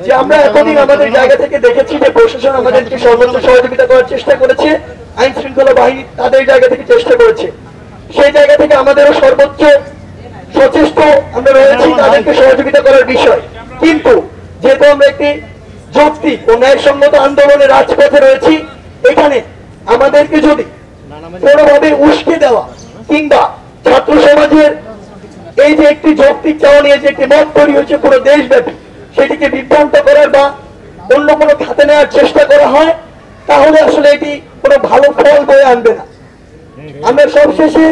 যে আমরা এতদিন আমাদের জায়গা থেকে দেখেছি যে প্রশাসন আমাদেরকে সর্বোচ্চ সহযোগিতা করার চেষ্টা করেছে, আইন শৃঙ্খলা বাহিনী তাদের জায়গা থেকে চেষ্টা করেছে, সেই জায়গা থেকে আমাদেরও সর্বোচ্চ সচেষ্ট আমরা রয়েছি তাদেরকে সহযোগিতা করার বিষয়। কিন্তু যেহেতু আমরা একটি যৌক্তিক ও ন্যায়সঙ্গত আন্দোলনের রাজপথে রয়েছি, এখানে আমাদেরকে যদি কোনোভাবে উস্কে দেওয়া কিংবা ছাত্র সমাজের এই যে একটি যৌক্তিক চাওয়া নিয়ে যে একটি মত তৈরি হয়েছে পুরো দেশব্যাপী, সেটিকে বিভ্রান্ত করার বা অন্য কোনো খাতে নেওয়ার চেষ্টা করা হয়, তাহলে আসলে এটি কোনো ভালো ফল বয়ে আনবে না। আমরা সবশেষে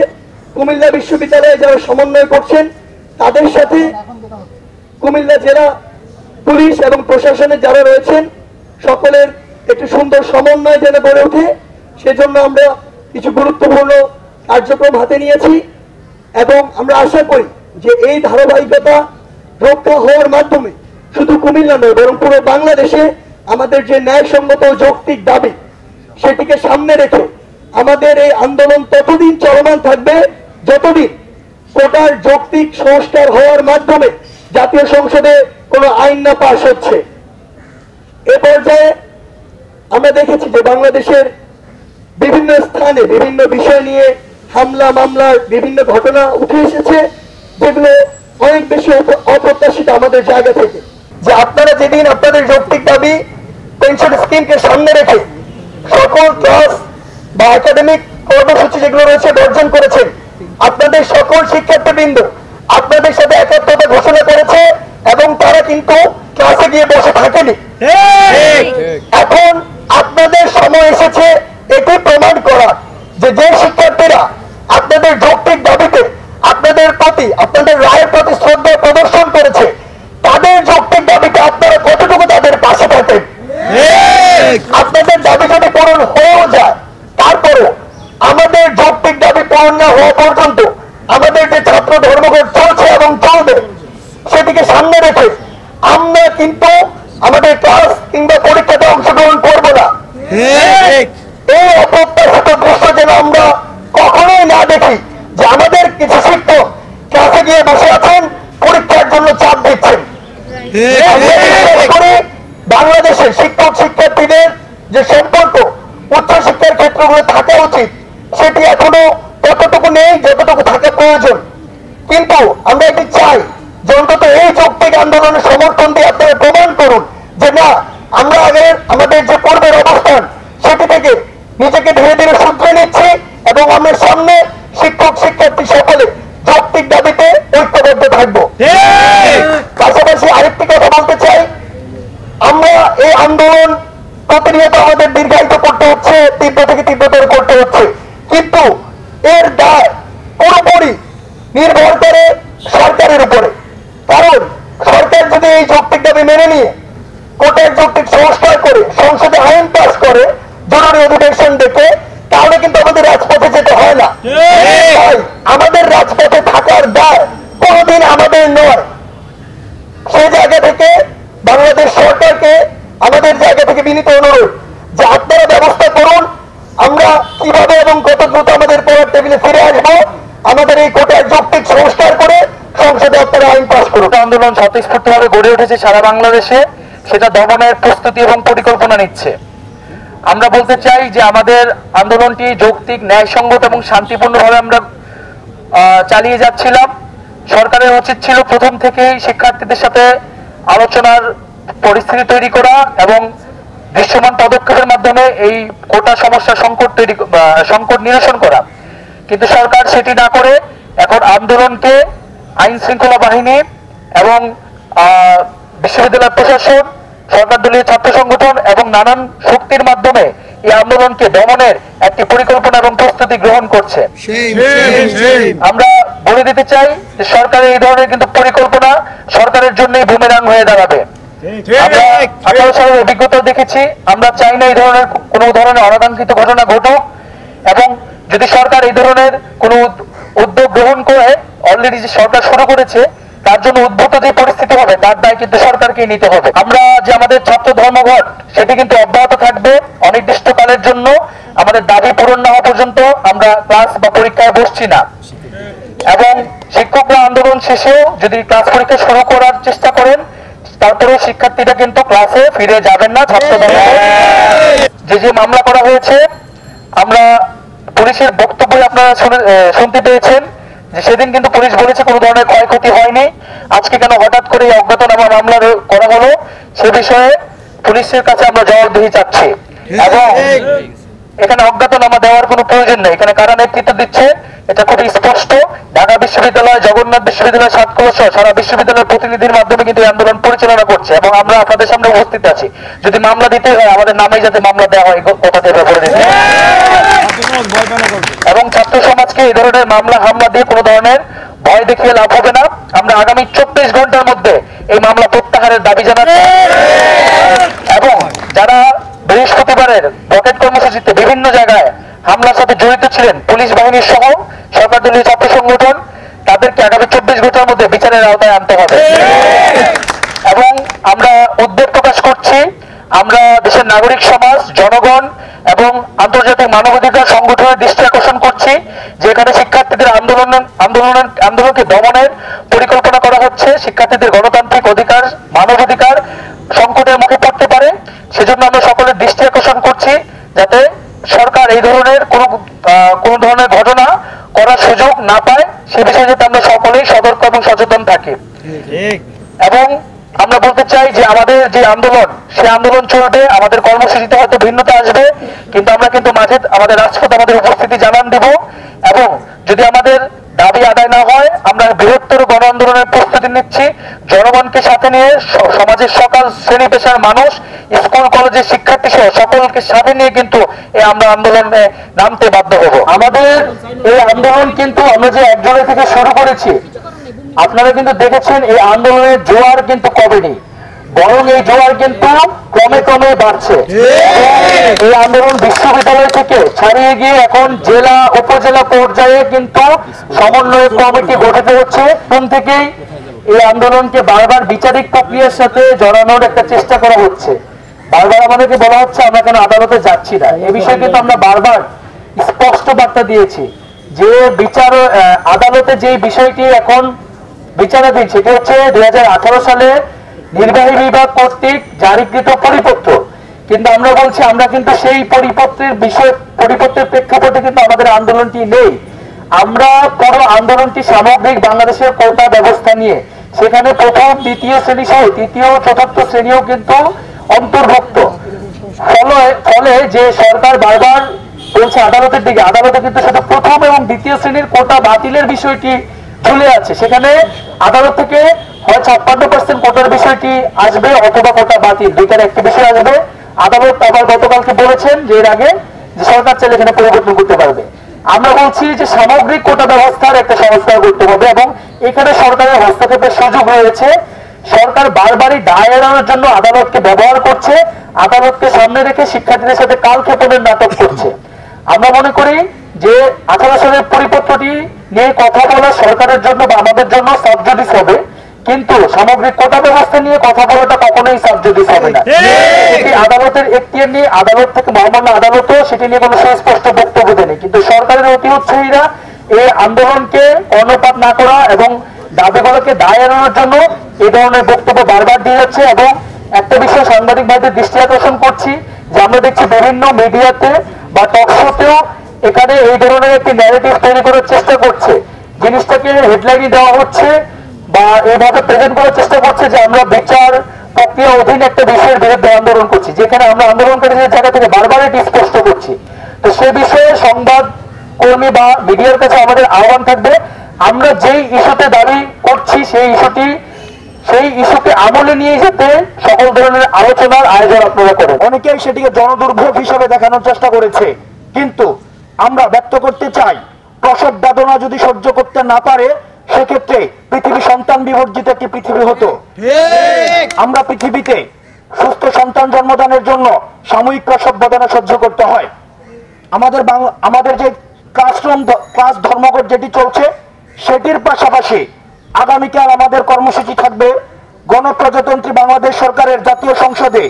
কুমিল্লা বিশ্ববিদ্যালয়ে যারা সমন্বয় করছেন তাদের সাথে কুমিল্লা জেলা পুলিশ এবং প্রশাসনের যারা রয়েছেন সকলের একটি সুন্দর সমন্বয় যেন গড়ে ওঠে, সেজন্য আমরা কিছু গুরুত্বপূর্ণ কার্যক্রম হাতে নিয়েছি এবং আমরা আশা করি যে এই ধারাবাহিকতা রক্ষা হওয়ার মাধ্যমে শুধু কুমিল্লা নয় বরং পুরো বাংলাদেশে আমাদের যে ন্যায়সঙ্গত যৌক্তিক দাবি সেটিকে সামনে রেখে আমাদের এই আন্দোলন ততদিন চলমান থাকবে যতদিন কোটার যৌক্তিক সংস্কার হওয়ার মাধ্যমে জাতীয় সংসদে কোনো আইন না পাশ হচ্ছে। এ পর্যায়ে আমরা দেখেছি যে বাংলাদেশের বিভিন্ন স্থানে বিভিন্ন বিষয় নিয়ে হামলা মামলার বিভিন্ন ঘটনা উঠে এসেছে, যেগুলো অনেক বেশি অপ্রত্যাশিত আমাদের জায়গা থেকে। যে আপনারা যেদিন আপনাদের যৌক্তিক দাবি পেনশন স্কিমকে সামনে রেখে সকল ক্লাস বা একাডেমিক কর্মসূচি যেগুলো রয়েছে বর্জন করেছেন, আপনাদের সকল শিক্ষার্থীবৃন্দ আপনাদের সাথে একাত্মতা ঘোষণা করেছে এবং তারা কিন্তু ক্লাসে গিয়ে বসে থাকেনি। এখন আপনাদের সময় এসেছে এটি প্রমাণ করার যে শিক্ষার্থীরা আপনাদের যৌক্তিক দাবিতে আপনাদের প্রতি আপনাদের রায়ের প্রতি শ্রদ্ধা প্রদর্শন করেছে, তাদের যৌক্তিক দাবিতে আপনারা কতটুকু তাদের পাশে থাকেন। আপনাদের দাবি যদি পূরণ হয়েও যায়, তারপরও আমাদের যৌক্তিক দাবি পূরণ না হওয়া পর্যন্ত আমাদের যে ছাত্র ধর্মঘট চলছে এবং চলবে, সেটিকে সামনে রেখে আমরা কিন্তু আমাদের ক্লাস কিংবা পরীক্ষাতে অংশগ্রহণ করব না। এই অপ্রত্যাশিত দৃশ্য যেন আমরা কখনোই না দেখি যে আমাদের কিছু শিক্ষক ক্লাসে গিয়ে বসে আছেন, পরীক্ষার জন্য চাপ দিচ্ছেন। বাংলাদেশের শিক্ষক শিক্ষার্থীদের যে সম্পর্ক উচ্চশিক্ষার ক্ষেত্রগুলো থাকা উচিত, সেটি এখনো ততটুকু নেই যতটুকু থাকা প্রয়োজন। কিন্তু আমরা এটি চাই যে অন্তত এই যৌক্তিক আন্দোলনের সমর্থন দিয়ে আপনারা প্রমাণ করুন যে না, আমরা আগের আমাদের যে পূর্বের অবস্থান সেটি থেকে নিজেকে ধীরে ধীরে শুধরে নিচ্ছি এবং আমরা সামনে শিক্ষক শিক্ষার্থী সকলে যৌক্তিক দাবিতে ঐক্যবদ্ধ থাকবো। পাশাপাশি আরেকটি কথা বলতে চাই, আমরা এই আন্দোলন প্রতিনিয়ত আমাদের দীর্ঘায়িত করতে হচ্ছে, তীব্র থেকে তীব্রতর করতে হচ্ছে, কিন্তু এর দায় পুরোপুরি নির্ভর করে সরকারের উপরে। কারণ সরকার যদি এই যৌক্তিক দাবি মেনে নিয়ে কোটার যৌক্তিক সংস্কার করে সংসদে আইন পাস করে জরুরি অধিবেশন ডেকে, তাহলে কিন্তু আমাদের রাজপথে যেতে হয় না। আমাদের রাজপথে থাকার দায় কোনোদিন আমাদের নয়। সেই জায়গা থেকে বাংলাদেশ সরকারকে আমাদের জায়গা থেকে বিনীত অনুরোধ যে আপনারা ব্যবস্থা করুন, আমরা কিভাবে এবং কত দ্রুত আমাদের পড়ার টেবিলে ফিরে আসবো, আমাদের এই কোটার যৌক্তিক সংস্কার করে সংসদে আপনারা আইন পাস করুন। আন্দোলন স্বতঃস্ফূর্তভাবে গড়ে উঠেছে সারা বাংলাদেশে, সেটা দমনের প্রস্তুতি এবং পরিকল্পনা নিচ্ছে। আমরা বলতে চাই যে আমাদের আন্দোলনটি যৌক্তিক, ন্যায়সঙ্গত এবং শান্তিপূর্ণভাবে আমরা চালিয়ে যাচ্ছিলাম। সরকারের উচিত ছিল প্রথম থেকেই শিক্ষার্থীদের সাথে আলোচনার পরিস্থিতি তৈরি করা এবং দৃশ্যমান পদক্ষেপের মাধ্যমে এই কোটা সমস্যা সংকট নিরসন করা, কিন্তু সরকার সেটি না করে এখন আন্দোলনকে আইন শৃঙ্খলা বাহিনী এবং বিশ্ববিদ্যালয় প্রশাসন, সরকার দলীয় ছাত্র সংগঠন এবং নানান শক্তির মাধ্যমে এই আন্দোলনকে দমনের একটি পরিকল্পনা এবং প্রস্তুতি গ্রহণ করছে। আমরা বলে দিতে চাই যে সরকারের এই ধরনের কিন্তু পরিকল্পনা সরকারের জন্যই বুমেরাং হয়ে দাঁড়াবে। আমরা 18 সালের অভিজ্ঞতা দেখেছি, আমরা চাই না এই ধরনের কোনো ধরনের অনাকাঙ্ক্ষিত ঘটনা ঘটুক, এবং যদি সরকার এই ধরনের কোনো উদ্যোগ গ্রহণ করে, অলরেডি যে সরকার শুরু করেছে, তার জন্য উদ্ভূত যে পরিস্থিতি হবে তার দায় কিন্তু সরকারকেই নিতে হবে। আমরা যে আমাদের ছাত্র ধর্মঘট সেটি কিন্তু অব্যাহত থাকবে অনির্দিষ্টকালের জন্য। আমাদের দাবি পূরণ না হওয়া পর্যন্ত আমরা ক্লাস বা পরীক্ষায় বসছি না, এবং শিক্ষকরা আন্দোলন শেষেও যদি ক্লাস পরীক্ষা শুরু করার চেষ্টা করেন তারপরে শিক্ষার্থীরা কিন্তু ক্লাসে ফিরে যাবেন না। ছাত্র যে মামলা করা হয়েছে, আমরা পুলিশের বক্তব্য আপনারা শুনতে পেয়েছেন যে সেদিন কিন্তু পুলিশ বলেছে কোনো ধরনের ক্ষয়ক্ষতি হয়নি। আজকে কেন হঠাৎ করে এই অজ্ঞাতনামা মামলা করা হলো সে বিষয়ে পুলিশের কাছে আমরা জবাবদিহি চাচ্ছি। এবং এখানে অজ্ঞাতনামা দেওয়ার কোনো প্রয়োজন নেই। এখানে কারা নেতৃত্ব দিচ্ছে এটা খুবই স্পষ্ট। ঢাকা বিশ্ববিদ্যালয়, জগন্নাথ বিশ্ববিদ্যালয়, সাতক্ষীরা সহ সারা বিশ্ববিদ্যালয়ের প্রতিনিধির মাধ্যমে কিন্তু এই আন্দোলন পরিচালনা করছে এবং আমরা আপনাদের সামনে উপস্থিত আছি। যদি মামলা দিতে হয় আমাদের নামেই যাতে মামলা দেওয়া হয় কথা থেকে বলে দিতে। এবং ছাত্র সমাজকে এই ধরনের মামলা হামলা দিয়ে কোনো ধরনের ভয় দেখিয়ে লাভ হবে না। আমরা আগামী 24 ঘন্টার মধ্যে এই মামলা প্রত্যাহারের দাবি জানাচ্ছি। এবং যারা বৃহস্পতিবারের রকেট কর্মসূচিতে বিভিন্ন জায়গায় হামলার সাথে জড়িত ছিলেন, পুলিশ বাহিনীর সহ সরকারদলীয় ছাত্র সংগঠন, তাদেরকে আগামী 24 ঘন্টার মধ্যে বিচারের আওতায় আনতে হবে। এবং আমরা উদ্বেগ প্রকাশ করছি, আমরা দেশের নাগরিক সমাজ, জনগণ এবং আন্তর্জাতিক মানবাধিকার সংগঠনের দৃষ্টি আকর্ষণ করছি যে এখানে শিক্ষার্থীদের আন্দোলনকে দমনের পরিকল্পনা করা হচ্ছে। শিক্ষার্থীদের গণতান্ত্রিক অধিকার, মানবাধিকার সংকটের মুখে পড়তে পারে। সেজন্য আমরা সকলের দৃষ্টি আকর্ষণ করছি যাতে সরকার এই ধরনের কোন ধরনের ঘটনা করার সুযোগ না পায়, সে বিষয়ে যাতে আমরা সকলেই সতর্ক এবং সচেতন থাকি। এবং আমরা বলতে চাই যে আমাদের যে আন্দোলন, সে আন্দোলন চলবে। আমাদের কর্মসূচিতে হয়তো ভিন্নতা আসবে, কিন্তু আমরা কিন্তু মাঠে আমাদের রাজপথে আমাদের উপস্থিতি জানান দেব। এবং যদি আমাদের দাবি আদায় না হয় আমরা বৃহত্তর গণ আন্দোলনের প্রস্তুতি নিচ্ছি। জনগণকে সাথে নিয়ে সমাজের সকল শ্রেণী পেশার মানুষ, স্কুল কলেজের শিক্ষার্থী সহ সকলকে সাথে নিয়ে কিন্তু এই আমরা আন্দোলনে নামতে বাধ্য হব। আমাদের এই আন্দোলন কিন্তু আমরা যে একজনের থেকে শুরু করেছি, আপনারা কিন্তু দেখেছেন এই আন্দোলনের জোয়ার কিন্তু কমেনি, বরং এই জোয়ার কিন্তু ক্রমে ক্রমে বাড়ছে। এই আন্দোলন বিশ্ববিদ্যালয় থেকে ছাড়িয়ে গিয়ে এখন জেলা, উপজেলা পর্যায়ে কিন্তু সমন্বয় কমিটি গঠিত হচ্ছে। প্রথম থেকেই এই আন্দোলনকে বারবার বিচারিক প্রক্রিয়ার সাথে জড়ানোর একটা চেষ্টা করা হচ্ছে। বারবার আমাদেরকে বলা হচ্ছে আমরা কেন আদালতে যাচ্ছি না। এ বিষয়ে কিন্তু আমরা বারবার স্পষ্ট বার্তা দিয়েছি যে আদালতে যে বিষয়টি এখন বিচারাধীন সেটি হচ্ছে 2018 সালে নির্বাহী বিভাগ কর্তৃক জারিকৃত পরিপত্র। কিন্তু আমরা বলছি আমরা কিন্তু সেই পরিপত্রের প্রেক্ষাপটে কিন্তু আমাদের আন্দোলনটি নেই। আমরা পুরো আন্দোলনটি সামগ্রিক বাংলাদেশের কোটা ব্যবস্থা নিয়ে, সেখানে প্রথম, দ্বিতীয় শ্রেণী সহ তৃতীয়, চতুর্থ শ্রেণীও কিন্তু অন্তর্ভুক্ত। ফলে যে সরকার বারবার বলছে আদালতের দিকে, আদালতে কিন্তু সেটা প্রথম এবং দ্বিতীয় শ্রেণীর কোটা বাতিলের বিষয়টি ঝুলে আছে। সেখানে আদালত থেকে হয় 56% কোটার বিষয়টি আসবে অথবা কোটা বাতিল, দুইটার একটি বিষয় আসবে। আদালত আবার গতকালকে বলেছেন যে এর আগে যে সরকার চাইলে এখানে পরিবর্তন করতে পারবে। আমরা বলছি যে সামগ্রিক কোটা ব্যবস্থার একটা সংস্কার করতে হবে এবং এখানে সরকারের হস্তক্ষেপের সুযোগ রয়েছে। সরকার বারবারই দায় এড়ানোর জন্য আদালতকে ব্যবহার করছে, আদালতকে সামনে রেখে শিক্ষার্থীদের সাথে কালক্ষেপণের নাটক করছে। আমরা মনে করি যে 18 সালের পরিপত্রটি নিয়ে কথা বলা সরকারের জন্য বা আমাদের জন্য সাবজুডিস হবে, কিন্তু সামগ্রিক কোটা ব্যবস্থা নিয়ে কথা বলাটা কখনোই সাবজুডিস হবে না। এটি আদালতের এখতিয়ার নিয়ে, আদালত থেকে মহামান্য আদালতও সেটি নিয়ে কোনো সুস্পষ্ট বক্তব্য দেয়নি। কিন্তু সরকারের অতি উৎসাহীরা এই আন্দোলনকে কর্ণপাত না করা এবং দাবিগুলোকে দায় এড়ানোর জন্য এই ধরনের বক্তব্য বারবার দিয়ে যাচ্ছে। এবং একটা বিষয় সাংবাদিক ভাইদের দৃষ্টি আকর্ষণ করছি যে আমরা দেখছি বিভিন্ন মিডিয়াতে বা টক শোতেও এখানে এই ধরনের একটি ন্যারেটিভ তৈরি করার চেষ্টা করছে। জিনিসটাকে হেডলাইনই দেওয়া হচ্ছে বা এইভাবে প্রেজেন্ট করার চেষ্টা করছে যে আমরা বিচার প্রক্রিয়া অধীন একটা বিষয়ের বিরুদ্ধে আন্দোলন করছি, যেখানে আমরা আন্দোলনকারীদের জায়গা থেকে বারবার এটি স্পষ্ট করছি। তো সে বিষয়ে সংবাদ কর্মী বা মিডিয়ার কাছে আমাদের আহ্বান থাকবে, আমরা যেই ইস্যুতে দাবি করছি সেই ইস্যুকে আমলে নিয়ে যেতে সকল ধরনের আলোচনার আয়োজন আপনারা করেন। অনেকেই সেটিকে জনদুর্ভোগ হিসেবে দেখানোর চেষ্টা করেছে, কিন্তু আমরা ব্যক্ত করতে চাই প্রসব বেদনা যদি সহ্য করতে না পারে সেক্ষেত্রে পৃথিবী সন্তান বিবর্জিত একটি পৃথিবী হতো। আমরা পৃথিবীতে সুস্থ সন্তান জন্মদানের জন্য সাময়িক প্রসব বেদনা সহ্য করতে হয়। আমাদের যে ক্লাস ধর্মঘট যেটি চলছে সেটির পাশাপাশি আগামীকাল আমাদের কর্মসূচি থাকবে গণপ্রজাতন্ত্রী বাংলাদেশ সরকারের জাতীয় সংসদে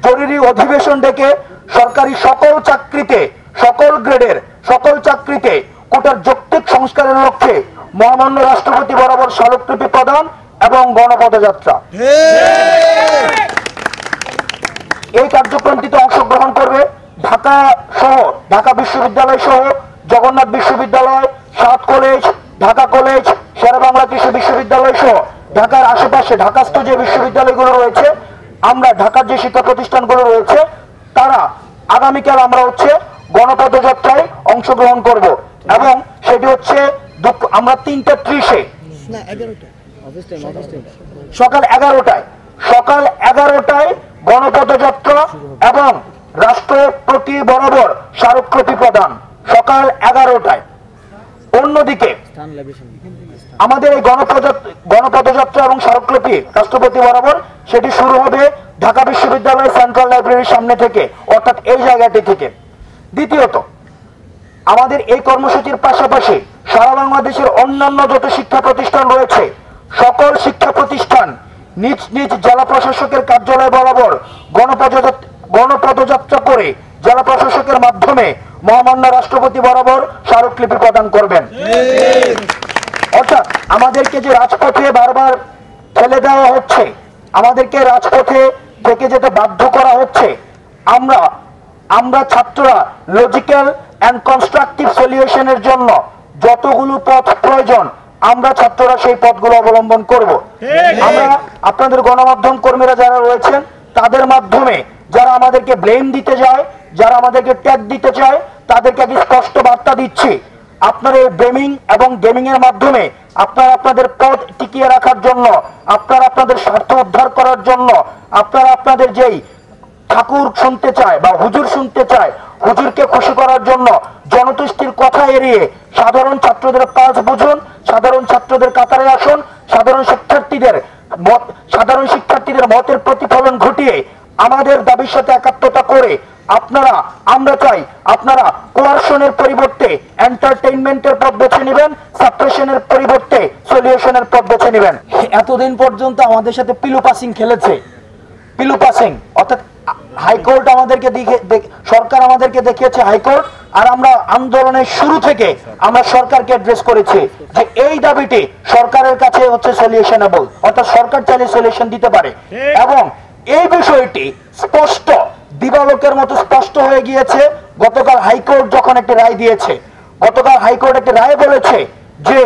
জরুরি অধিবেশন ডেকে সরকারি সকল চাকরিতে, সকল গ্রেডের সকল চাকরিতে কোটার যৌক্তিক সংস্কারের লক্ষ্যে মহামান্য রাষ্ট্রপতি বরাবর স্মারকলিপি প্রদান এবং গণপদযাত্রা। এই কার্যক্রমটিতে অংশগ্রহণ করবে ঢাকা সহ, ঢাকা বিশ্ববিদ্যালয় সহ, জগন্নাথ বিশ্ববিদ্যালয়, সাত কলেজ, ঢাকা কলেজ, শেরেবাংলা কৃষি বিশ্ববিদ্যালয় সহ ঢাকার আশেপাশে ঢাকাস্থ যে বিশ্ববিদ্যালয়গুলো রয়েছে, আমরা ঢাকার যে শিক্ষা প্রতিষ্ঠানগুলো রয়েছে, তারা আগামীকাল আমরা গণপদযাত্রায় অংশগ্রহণ করব এবং সেটি আমরা 3:30 সকাল 11টায় গণপদযাত্রা এবং রাষ্ট্রপতি বরাবর স্মারকলিপি প্রদান সকাল 11টায়। অন্যদিকে আমাদের এই গণপদযাত্রা এবং স্মারকলিপি রাষ্ট্রপতি বরাবর সেটি শুরু হবে ঢাকা বিশ্ববিদ্যালয় সেন্ট্রাল লাইব্রেরির সামনে থেকে, অর্থাৎ এই জায়গাটি থেকে। দ্বিতীয়ত, আমাদের এই কর্মসূচির পাশাপাশি সারা বাংলাদেশের অন্যান্য যত শিক্ষা প্রতিষ্ঠান রয়েছে, সকল শিক্ষা প্রতিষ্ঠান নিজ নিজ জেলা প্রশাসকের কার্যালয় বরাবর গণপদযাত্রা করে জেলা প্রশাসকের মাধ্যমে মহামান্য রাষ্ট্রপতি বরাবর স্মারকলিপি প্রদান করবেন। অর্থাৎ আমাদেরকে যে রাজপথে বারবার ঠেলে দেওয়া হচ্ছে, আমাদেরকে রাজপথে থেকে যেতে বাধ্য করা হচ্ছে, আমরা ছাত্ররা লজিক্যাল এন্ড কনস্ট্রাকটিভ সলিউশনের জন্য যতগুলো পথ প্রয়োজন আমরা ছাত্ররা সেই পথগুলো অবলম্বন করব। আমরা আপনাদের গণমাধ্যম কর্মীরা যারা রয়েছেন তাদের মাধ্যমে যারা আমাদেরকে ব্লেম দিতে যায়, যারা আমাদেরকে ট্যাগ দিতে চায়, তাদেরকে আমি স্পষ্ট বার্তা দিচ্ছি, আপনারা এই ব্লেমিং এবং গেমিং এর মাধ্যমে আপনারা আপনাদের পদ টিকিয়ে রাখার জন্য, আপনারা আপনাদের স্বার্থ উদ্ধার করার জন্য, আপনারা আপনাদের যেই ঠাকুর শুনতে চায় বা হুজুর শুনতে চায়, হুজুরকে খুশি করার জন্য জনতুষ্টির কথা এড়িয়ে সাধারণ ছাত্রদের কাজ বুঝুন, সাধারণ ছাত্রদের কাতারে আসুন, সাধারণ শিক্ষার্থীদের মতের প্রতিফলন ঘটিয়ে আমাদের দাবির সাথে একাত্মতা করে আমরা চাই আপনারা কোয়ারশনের পরিবর্তে এন্টারটেইনমেন্টের পথ বেছে নেবেন, সাপ্রেশনের পরিবর্তে সলিউশনের পথ বেছে নেবেন। এতদিন পর্যন্ত আমাদের সাথে পিলু পাসিং খেলেছে, পিলু পাসিং অর্থাৎ হাইকোর্ট আমাদেরকে সরকার আমাদেরকে দেখিয়েছে হাইকোর্ট, আর আমরা আন্দোলনের শুরু থেকে আমরা সরকারকে অ্যাড্রেস করেছি যে এই দাবিটি সরকারের কাছে সলিউশনেবল, অর্থাৎ সরকার চাইলে সলিউশন দিতে পারে। এবং এই বিষয়টি স্পষ্ট দিবালোকের মতো স্পষ্ট হয়ে গিয়েছে গতকাল হাইকোর্ট যখন একটি রায় দিয়েছে। গতকাল হাইকোর্ট একটি রায় বলেছে যে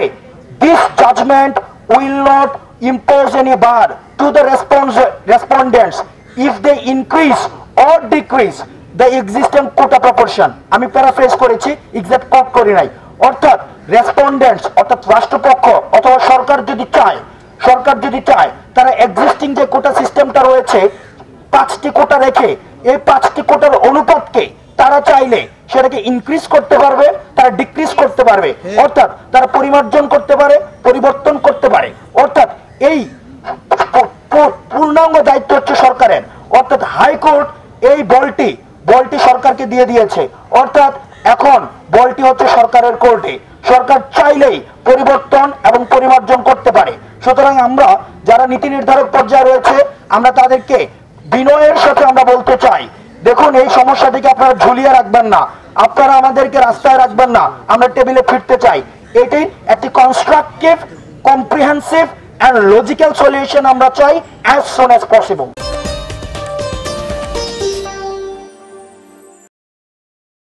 this judgment will not impose any bar to the respondents if they increase or decrease the existing quota proportion। আমি প্যারাফ্রেজ করেছি, এক্সাক্ট কোট করি নাই। অর্থাৎ রেসপন্ডেন্টস অর্থাৎ রাষ্ট্রপক্ষ অথবা সরকার যদি চায় তারা এক্সিস্টিং যে কোটা সিস্টেমটা রয়েছে 5টি কোটা রেখে এই 5টি কোটার অনুপাতকে তারা চাইলে সেটাকে ইনক্রিজ করতে পারবে, তারা ডিক্রিজ করতে পারবে, অর্থাৎ তারা পরিমার্জন করতে পারে, পরিবর্তন করতে পারে। অর্থাৎ এই পূর্ণাঙ্গ দায়িত্ব হচ্ছে সরকারের, অর্থাৎ হাইকোর্ট এই বলটি সরকারকে দিয়ে দিয়েছে, অর্থাৎ এখন বলটি হচ্ছে সরকারের কোর্টে। সরকার চাইলেই পরিবর্তন এবং পরিমার্জন করতে পারে। সুতরাং আমরা যারা নীতি নির্ধারক পর্যায়ে রয়েছে আমরা তাদেরকে বিনয়ের সাথে আমরা বলতে চাই, দেখুন এই সমস্যাটিকে আপনারা ঝুলিয়ে রাখবেন না, আপনারা আমাদেরকে রাস্তায় রাখবেন না, আমরা টেবিলে ফিরতে চাই। এটি একটি constructive, comprehensive and logical solution আমরা চাই as soon as possible।